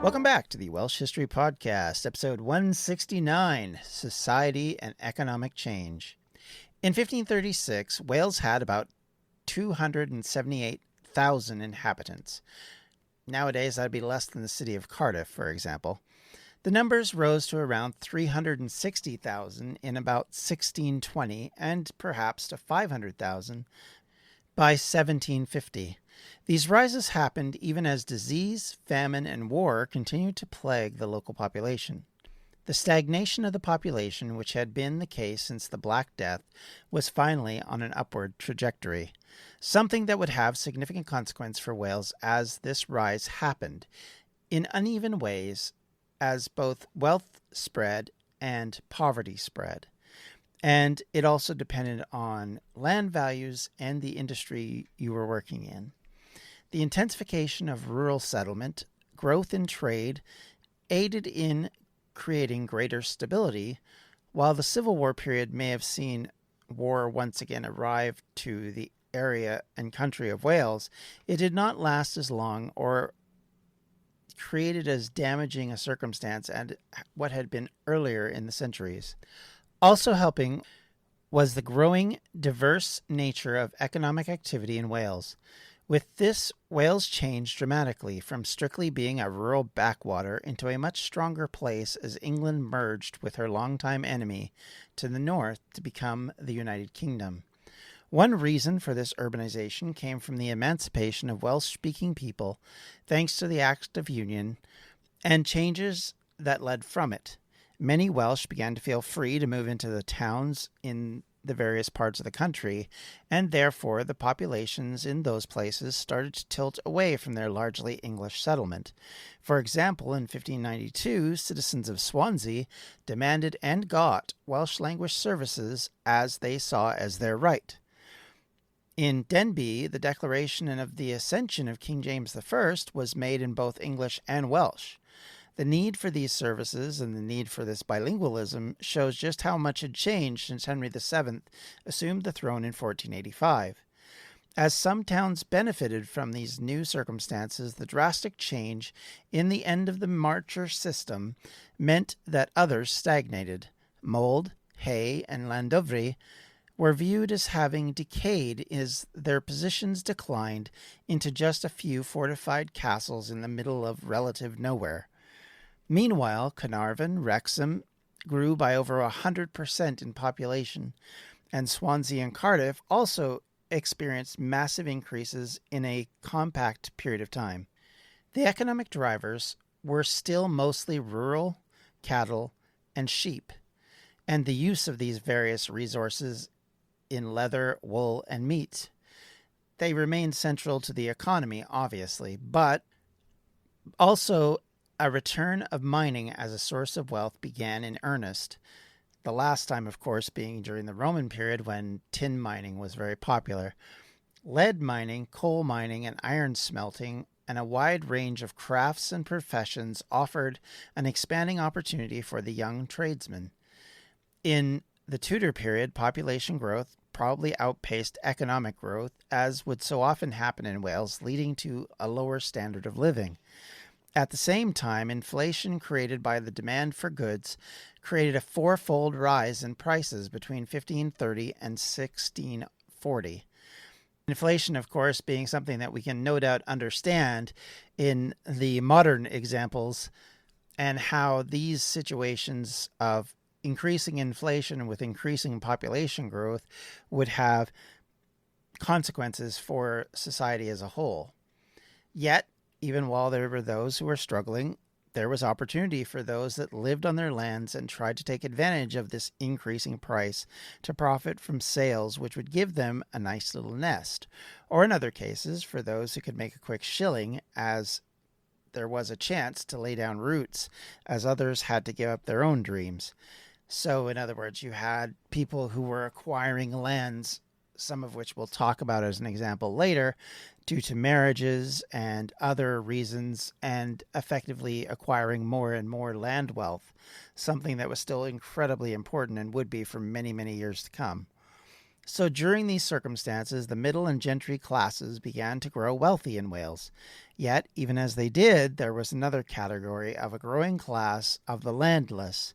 Welcome back to the Welsh History Podcast, episode 169, Society and Economic Change. In 1536, Wales had about 278,000 inhabitants. Nowadays, that'd be less than the city of Cardiff, for example. The numbers rose to around 360,000 in about 1620 and perhaps to 500,000 by 1750. These rises happened even as disease, famine, and war continued to plague the local population. The stagnation of the population, which had been the case since the Black Death, was finally on an upward trajectory, something that would have significant consequence for Wales as this rise happened, in uneven ways, as both wealth spread and poverty spread. And it also depended on land values and the industry you were working in. The intensification of rural settlement, growth in trade, aided in creating greater stability, while the Civil War period may have seen war once again arrive to the area and country of Wales, it did not last as long or created as damaging a circumstance as what had been earlier in the centuries. Also helping was the growing diverse nature of economic activity in Wales. With this, Wales changed dramatically from strictly being a rural backwater into a much stronger place as England merged with her longtime enemy to the north to become the United Kingdom. One reason for this urbanization came from the emancipation of Welsh-speaking people thanks to the Act of Union and changes that led from it. Many Welsh began to feel free to move into the towns in the various parts of the country, and therefore the populations in those places started to tilt away from their largely English settlement. For example, in 1592, citizens of Swansea demanded and got Welsh language services as they saw as their right. In Denbigh, the declaration of the accession of King James I was made in both English and Welsh. The need for these services and the need for this bilingualism shows just how much had changed since Henry VII assumed the throne in 1485. As some towns benefited from these new circumstances, the drastic change in the end of the Marcher system meant that others stagnated. Mold, Hay, and Llandovery were viewed as having decayed as their positions declined into just a few fortified castles in the middle of relative nowhere. Meanwhile, Carnarvon, Wrexham grew by over 100% in population, and Swansea and Cardiff also experienced massive increases in a compact period of time. The economic drivers were still mostly rural, cattle, and sheep, and the use of these various resources in leather, wool, and meat. They remained central to the economy, obviously, but also a return of mining as a source of wealth began in earnest, the last time, of course, being during the Roman period when tin mining was very popular. Lead mining, coal mining, and iron smelting, and a wide range of crafts and professions offered an expanding opportunity for the young tradesman. In the Tudor period, population growth probably outpaced economic growth, as would so often happen in Wales, leading to a lower standard of living. At the same time, inflation created by the demand for goods created a fourfold rise in prices between 1530 and 1640. Inflation, of course, being something that we can no doubt understand in the modern examples, and how these situations of increasing inflation with increasing population growth would have consequences for society as a whole. Yet, even while there were those who were struggling, there was opportunity for those that lived on their lands and tried to take advantage of this increasing price to profit from sales, which would give them a nice little nest, or in other cases, for those who could make a quick shilling, as there was a chance to lay down roots, as others had to give up their own dreams. So, in other words, you had people who were acquiring lands, some of which we'll talk about as an example later, due to marriages and other reasons, and effectively acquiring more and more land wealth, something that was still incredibly important and would be for many, many years to come. So during these circumstances, the middle and gentry classes began to grow wealthy in Wales. Yet, even as they did, there was another category of a growing class of the landless,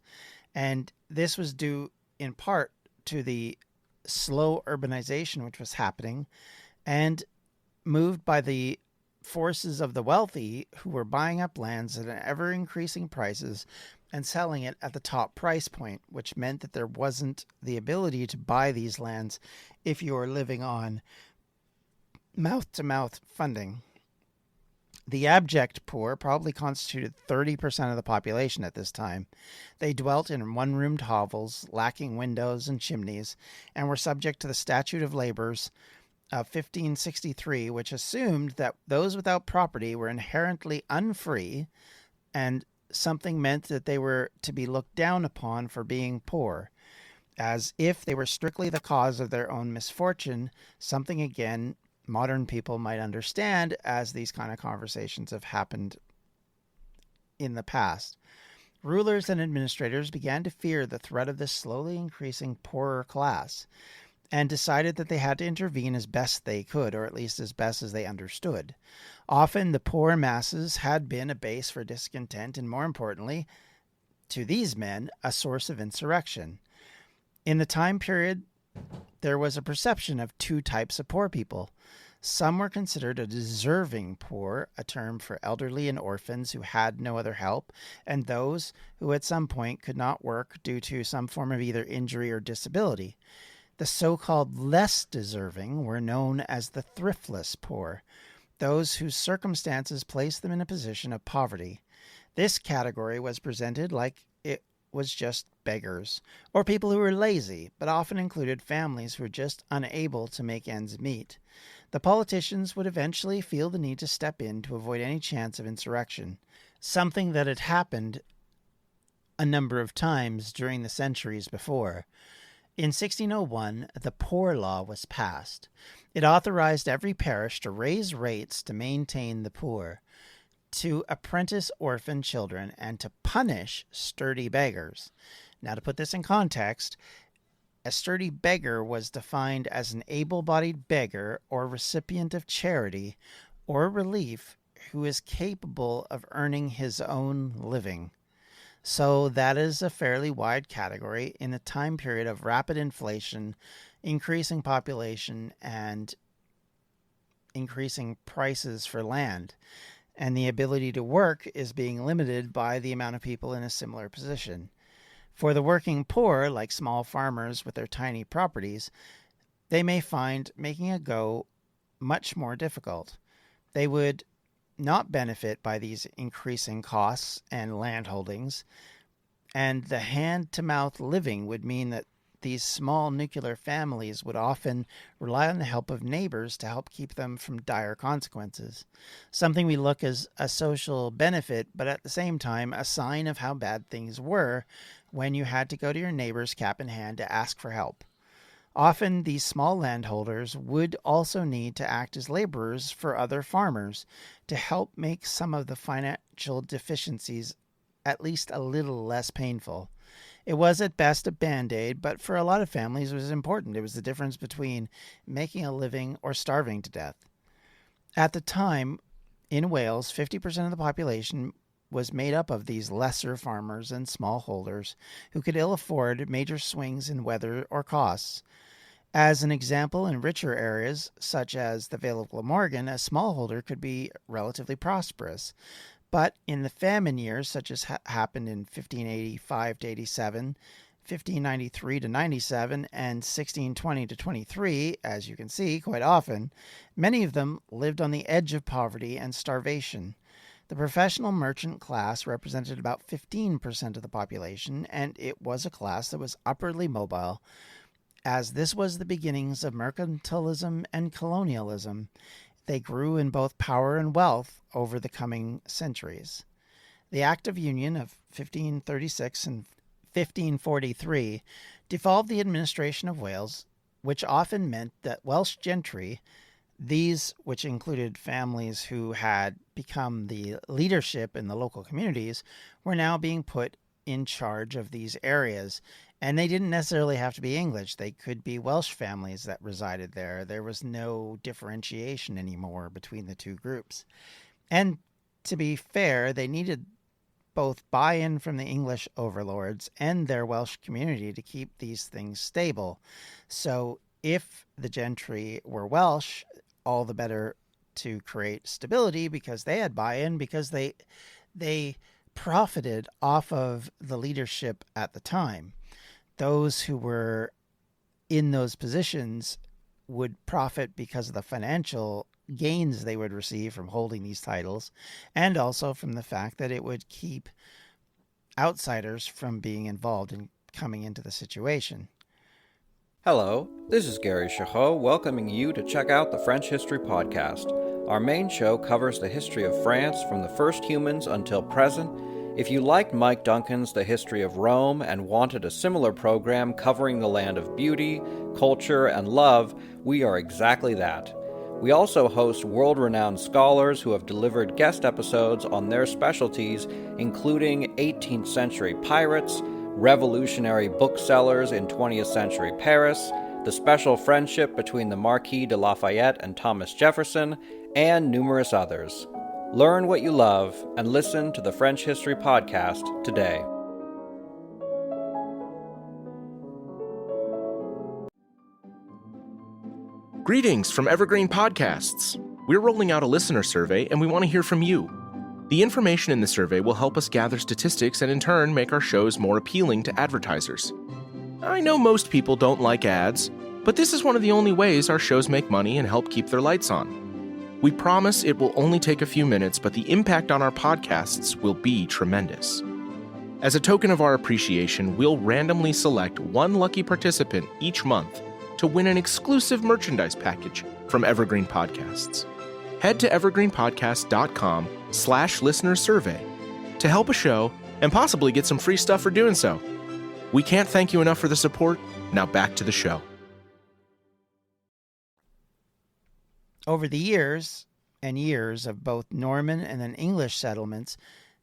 and this was due in part to the slow urbanization which was happening, and moved by the forces of the wealthy who were buying up lands at ever increasing prices and selling it at the top price point, which meant that there wasn't the ability to buy these lands if you were living on mouth to mouth funding. The abject poor probably constituted 30% of the population at this time. They dwelt in one-roomed hovels, lacking windows and chimneys, and were subject to the Statute of Labours of 1563, which assumed that those without property were inherently unfree, and something meant that they were to be looked down upon for being poor, as if they were strictly the cause of their own misfortune, something again modern people might understand, as these kind of conversations have happened in the past. Rulers and administrators began to fear the threat of this slowly increasing poorer class, and decided that they had to intervene as best they could, or at least as best as they understood. Often the poor masses had been a base for discontent, and more importantly, to these men, a source of insurrection. In the time period, there was a perception of two types of poor people. Some were considered a deserving poor, a term for elderly and orphans who had no other help, and those who at some point could not work due to some form of either injury or disability. The so-called less deserving were known as the thriftless poor, those whose circumstances placed them in a position of poverty. This category was presented like it was just beggars, or people who were lazy, but often included families who were just unable to make ends meet. The politicians would eventually feel the need to step in to avoid any chance of insurrection, something that had happened a number of times during the centuries before. In 1601, the Poor Law was passed. It authorized every parish to raise rates to maintain the poor, to apprentice orphan children, and to punish sturdy beggars. Now, to put this in context, a sturdy beggar was defined as an able-bodied beggar or recipient of charity or relief who is capable of earning his own living. So that is a fairly wide category in a time period of rapid inflation, increasing population, and increasing prices for land. And the ability to work is being limited by the amount of people in a similar position. For the working poor, like small farmers with their tiny properties, they may find making a go much more difficult. They would not benefit by these increasing costs and land holdings, and the hand-to-mouth living would mean that these small nuclear families would often rely on the help of neighbors to help keep them from dire consequences, something we look as a social benefit, but at the same time a sign of how bad things were when you had to go to your neighbors cap in hand to ask for help. Often, these small landholders would also need to act as laborers for other farmers to help make some of the financial deficiencies at least a little less painful. It was at best a band-aid, but for a lot of families it was important. It was the difference between making a living or starving to death. At the time, in Wales, 50% of the population was made up of these lesser farmers and smallholders who could ill afford major swings in weather or costs. As an example, in richer areas, such as the Vale of Glamorgan, a smallholder could be relatively prosperous. But in the famine years, such as happened in 1585 to 87, 1593 to 97, and 1620 to 23, as you can see, quite often, many of them lived on the edge of poverty and starvation. The professional merchant class represented about 15% of the population, and it was a class that was upwardly mobile, as this was the beginnings of mercantilism and colonialism. They grew in both power and wealth over the coming centuries. The Act of Union of 1536 and 1543 devolved the administration of Wales, which often meant that Welsh gentry, these which included families who had become the leadership in the local communities, were now being put in charge of these areas, And they didn't necessarily have to be English. They could be Welsh families that resided there. There was no differentiation anymore between the two groups. And to be fair, they needed both buy-in from the English overlords and their Welsh community to keep these things stable. So if the gentry were Welsh, all the better to create stability because they had buy-in, because they profited off of the leadership at the time. Those who were in those positions would profit because of the financial gains they would receive from holding these titles, and also from the fact that it would keep outsiders from being involved in coming into the situation. Hello, this is Gary Chahot welcoming you to check out the French History Podcast. Our main show covers the history of France from the first humans until present. If you liked Mike Duncan's The History of Rome and wanted a similar program covering the land of beauty, culture, and love, we are exactly that. We also host world-renowned scholars who have delivered guest episodes on their specialties, including 18th century pirates, revolutionary booksellers in 20th century Paris, the special friendship between the Marquis de Lafayette and Thomas Jefferson, and numerous others. Learn what you love and listen to the French History Podcast today. Greetings from Evergreen Podcasts. We're rolling out a listener survey and we want to hear from you. The information in the survey will help us gather statistics and in turn make our shows more appealing to advertisers. I know most people don't like ads, but this is one of the only ways our shows make money and help keep their lights on. We promise it will only take a few minutes, but the impact on our podcasts will be tremendous. As a token of our appreciation, we'll randomly select one lucky participant each month to win an exclusive merchandise package from Evergreen Podcasts. Head to evergreenpodcast.com/listenersurvey to help a show and possibly get some free stuff for doing so. We can't thank you enough for the support. Now back to the show. Over the years and years of both Norman and then English settlements,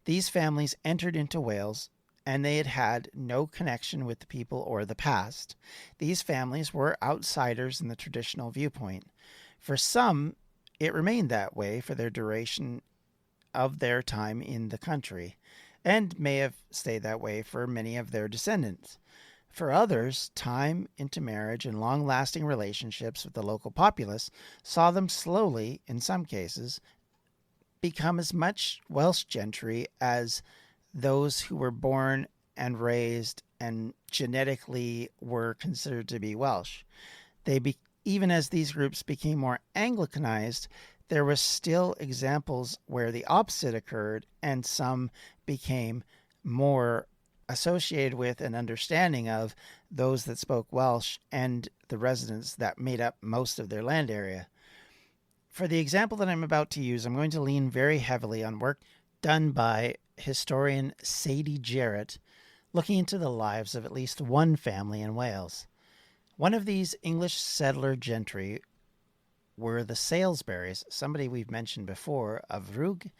these families entered into Wales and they had had no connection with the people or the past. These families were outsiders in the traditional viewpoint. For some, it remained that way for their duration of their time in the country, and may have stayed that way for many of their descendants. For others, time, intermarriage, and long-lasting relationships with the local populace saw them slowly, in some cases, become as much Welsh gentry as those who were born and raised and genetically were considered to be Welsh. Even as these groups became more Anglicanized, there was still examples where the opposite occurred, and some became more associated with and understanding of those that spoke Welsh and the residents that made up most of their land area. For the example that I'm about to use, I'm going to lean very heavily on work done by historian Sadie Jarrett, looking into the lives of at least one family in Wales. One of these English settler gentry were the Salisburys, somebody we've mentioned before, of Rwg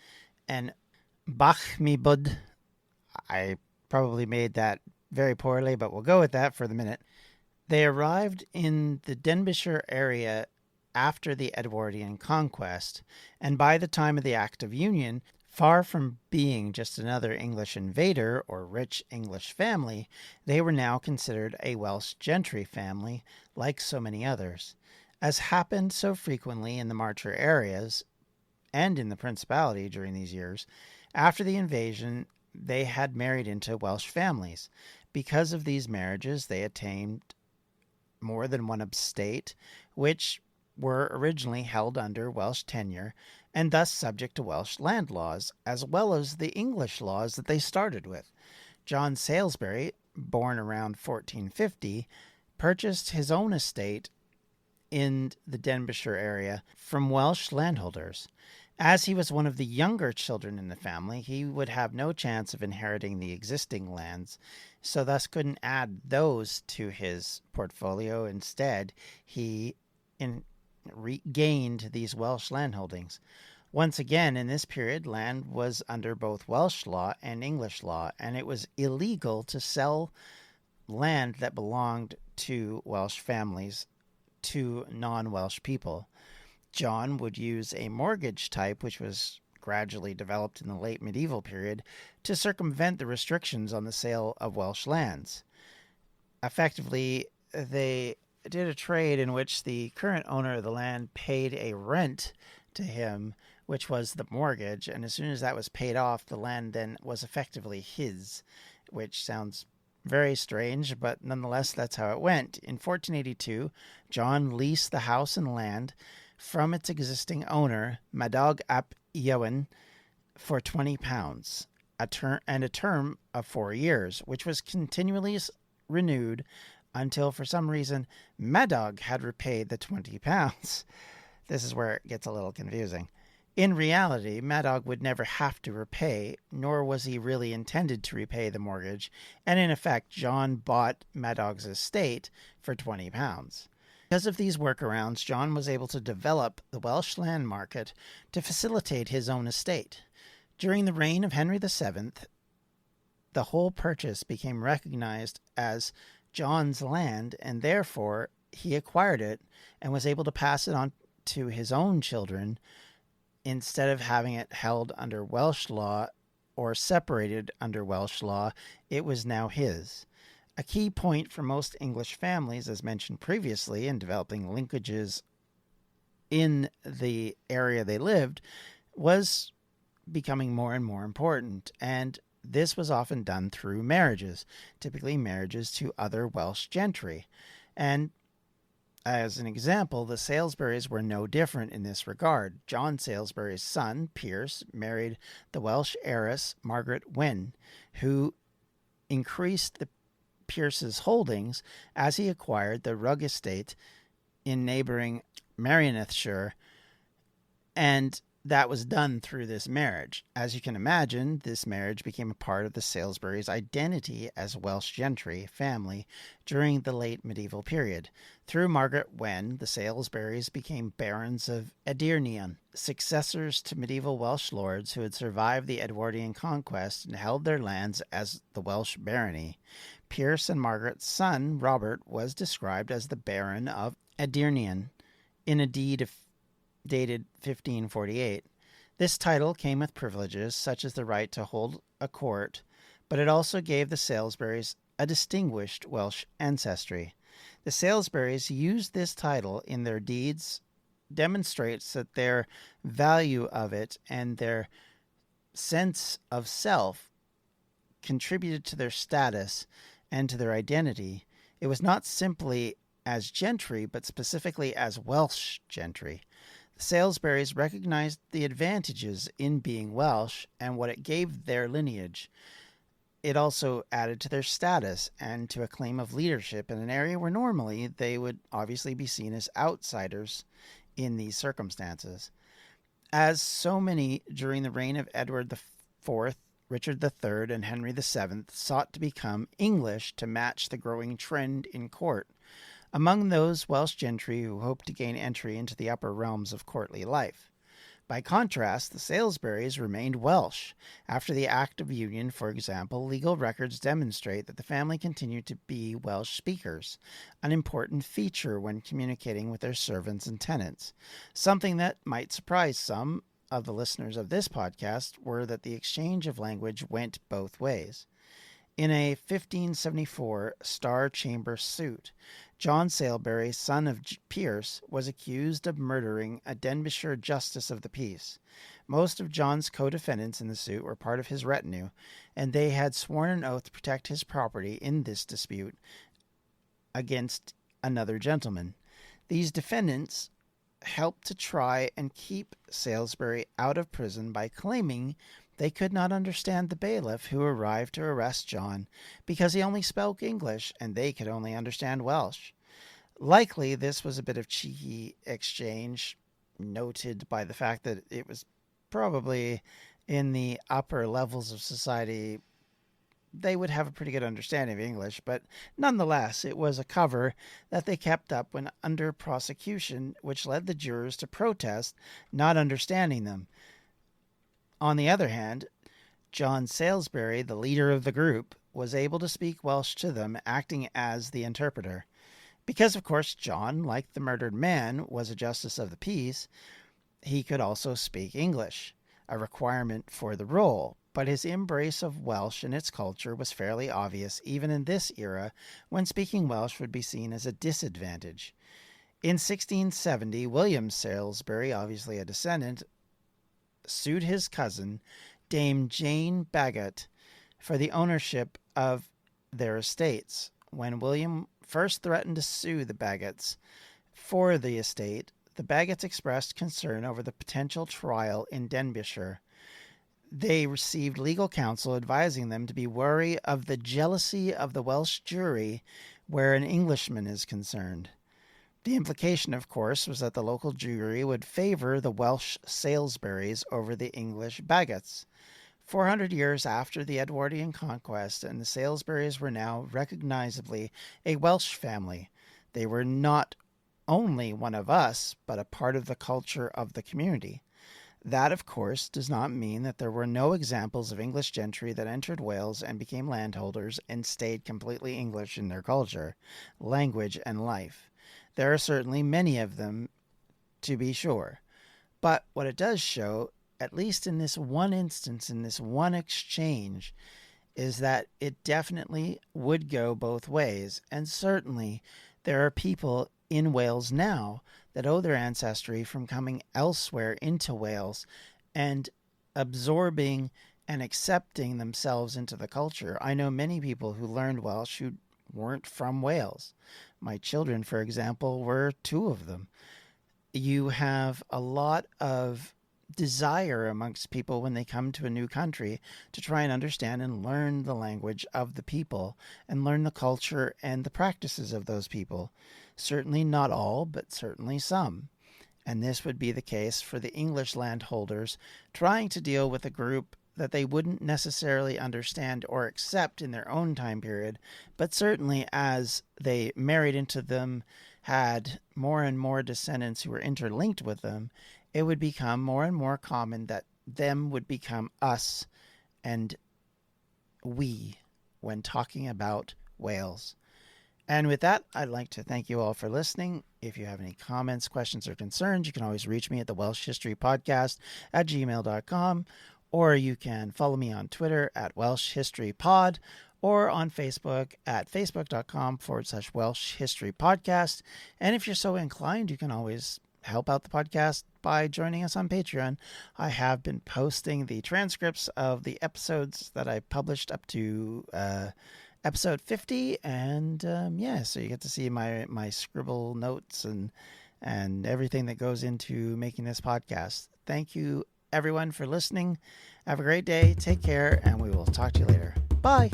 and Bachmibud. I probably made that very poorly, but we'll go with that for the minute. They arrived in the Denbighshire area after the Edwardian conquest, and by the time of the Act of Union, far from being just another English invader or rich English family, they were now considered a Welsh gentry family, like so many others. As happened so frequently in the Marcher areas and in the Principality during these years, after the invasion, they had married into Welsh families. Because of these marriages, they attained more than one estate, which were originally held under Welsh tenure and thus subject to Welsh land laws, as well as the English laws that they started with. John Salisbury, born around 1450, purchased his own estate in the Denbighshire area from Welsh landholders. As he was one of the younger children in the family, he would have no chance of inheriting the existing lands, so thus couldn't add those to his portfolio. Instead, he regained these Welsh landholdings. Once again, in this period, land was under both Welsh law and English law, and it was illegal to sell land that belonged to Welsh families to non-Welsh people. John would use a mortgage type, which was gradually developed in the late medieval period, to circumvent the restrictions on the sale of Welsh lands. Effectively, they did a trade in which the current owner of the land paid a rent to him, which was the mortgage, and as soon as that was paid off, the land then was effectively his, which sounds very strange, but nonetheless, that's how it went. In 1482, John leased the house and land from its existing owner, Madog ap Iowen, for £20, a term of 4 years, which was continually renewed until, for some reason, Madog had repaid the £20. This is where it gets a little confusing. In reality, Madog would never have to repay, nor was he really intended to repay the mortgage, and in effect, John bought Madog's estate for £20. Because of these workarounds, John was able to develop the Welsh land market to facilitate his own estate. During the reign of Henry VII, the whole purchase became recognized as John's land, and therefore he acquired it and was able to pass it on to his own children instead of having it held under Welsh law or separated under Welsh law. It was now his. A key point for most English families, as mentioned previously, in developing linkages in the area they lived, was becoming more and more important, and this was often done through marriages, typically marriages to other Welsh gentry. And as an example, the Salisburys were no different in this regard. John Salisbury's son, Pierce, married the Welsh heiress Margaret Wynne, who increased the Pierce's holdings as he acquired the Rugg estate in neighboring Merionethshire, and that was done through this marriage. As you can imagine, this marriage became a part of the Salisbury's identity as Welsh gentry family during the late medieval period. Through Margaret Wynne, the Salisburys became barons of Adirnion, successors to medieval Welsh lords who had survived the Edwardian conquest and held their lands as the Welsh barony. Pierce and Margaret's son, Robert, was described as the Baron of Adirnion in a deed dated 1548. This title came with privileges such as the right to hold a court, but it also gave the Salisburys a distinguished Welsh ancestry. The Salisburys used this title in their deeds, demonstrates that their value of it and their sense of self contributed to their status and to their identity. It was not simply as gentry, but specifically as Welsh gentry. The Salisburys recognized the advantages in being Welsh and what it gave their lineage. It also added to their status and to a claim of leadership in an area where normally they would obviously be seen as outsiders in these circumstances. As so many during the reign of Edward IV, Richard III, and Henry VII sought to become English to match the growing trend in court. Among those Welsh gentry who hoped to gain entry into the upper realms of courtly life. By contrast, the Salisburys remained Welsh. After the Act of Union, for example, legal records demonstrate that the family continued to be Welsh speakers, an important feature when communicating with their servants and tenants. Something that might surprise some of the listeners of this podcast were that the exchange of language went both ways. In a 1574 Star Chamber suit, John Salisbury, son of Pierce, was accused of murdering a Denbighshire justice of the peace. Most of John's co-defendants in the suit were part of his retinue, and they had sworn an oath to protect his property in this dispute against another gentleman. These defendants helped to try and keep Salisbury out of prison by claiming they could not understand the bailiff who arrived to arrest John because he only spoke English and they could only understand Welsh. Likely, this was a bit of cheeky exchange, noted by the fact that it was probably in the upper levels of society. They would have a pretty good understanding of English, but nonetheless, it was a cover that they kept up when under prosecution, which led the jurors to protest not understanding them. On the other hand, John Salisbury, the leader of the group, was able to speak Welsh to them, acting as the interpreter. Because, of course, John, like the murdered man, was a justice of the peace, he could also speak English, a requirement for the role. But his embrace of Welsh and its culture was fairly obvious even in this era, when speaking Welsh would be seen as a disadvantage. In 1670, William Salisbury, obviously a descendant, sued his cousin, Dame Jane Bagot, for the ownership of their estates. When William first threatened to sue the Bagots for the estate, the Bagots expressed concern over the potential trial in Denbighshire. They received legal counsel advising them to be wary of the jealousy of the Welsh jury where an Englishman is concerned. The implication, of course, was that the local jury would favor the Welsh Salisburys over the English Bagots. 400 years after the Edwardian conquest, and the Salisburys were now recognizably a Welsh family. They were not only one of us, but a part of the culture of the community. That, of course, does not mean that there were no examples of English gentry that entered Wales and became landholders and stayed completely English in their culture, language, and life. There are certainly many of them, to be sure. But what it does show, at least in this one instance, in this one exchange, is that it definitely would go both ways. And certainly there are people in Wales now that owe their ancestry from coming elsewhere into Wales and absorbing and accepting themselves into the culture. I know many people who learned Welsh who weren't from Wales. My children, for example, were two of them. You have a lot of desire amongst people when they come to a new country to try and understand and learn the language of the people and learn the culture and the practices of those people. Certainly not all, but certainly some. And this would be the case for the English landholders trying to deal with a group that they wouldn't necessarily understand or accept in their own time period, but certainly as they married into them, had more and more descendants who were interlinked with them, it would become more and more common that them would become us and we when talking about Wales. And with that, I'd like to thank you all for listening. If you have any comments, questions, or concerns, you can always reach me at the Welsh History Podcast at gmail.com, or you can follow me on Twitter at Welsh History Pod, or on Facebook at facebook.com/Welsh History Podcast. And if you're so inclined, you can always help out the podcast by joining us on Patreon. I have been posting the transcripts of the episodes that I published up to episode 50, and so you get to see my scribble notes and everything that goes into making this podcast. Thank you, everyone, for listening. Have a great day. Take care, and we will talk to you later. Bye.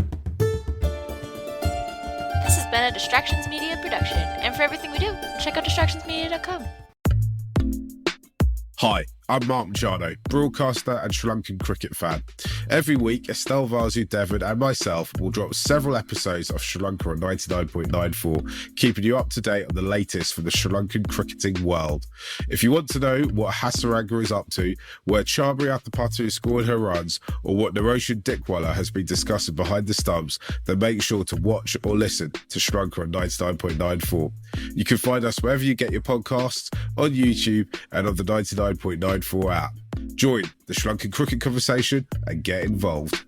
This has been a Distractions Media production, and for everything we do, check out distractionsmedia.com. Hi, I'm Mark Machado, broadcaster and Sri Lankan cricket fan. Every week, Estelle Vasu Devon and myself will drop several episodes of Sri Lanka on 99.94, keeping you up to date on the latest from the Sri Lankan cricketing world. If you want to know what Hasaranga is up to, where Chabri Athapattu scored her runs, or what Naroshan Dickwalla has been discussing behind the stumps, then make sure to watch or listen to Sri Lanka on 99.94. You can find us wherever you get your podcasts, on YouTube and on the 99.94 app. Join the Sri Lankan cricket conversation and get involved.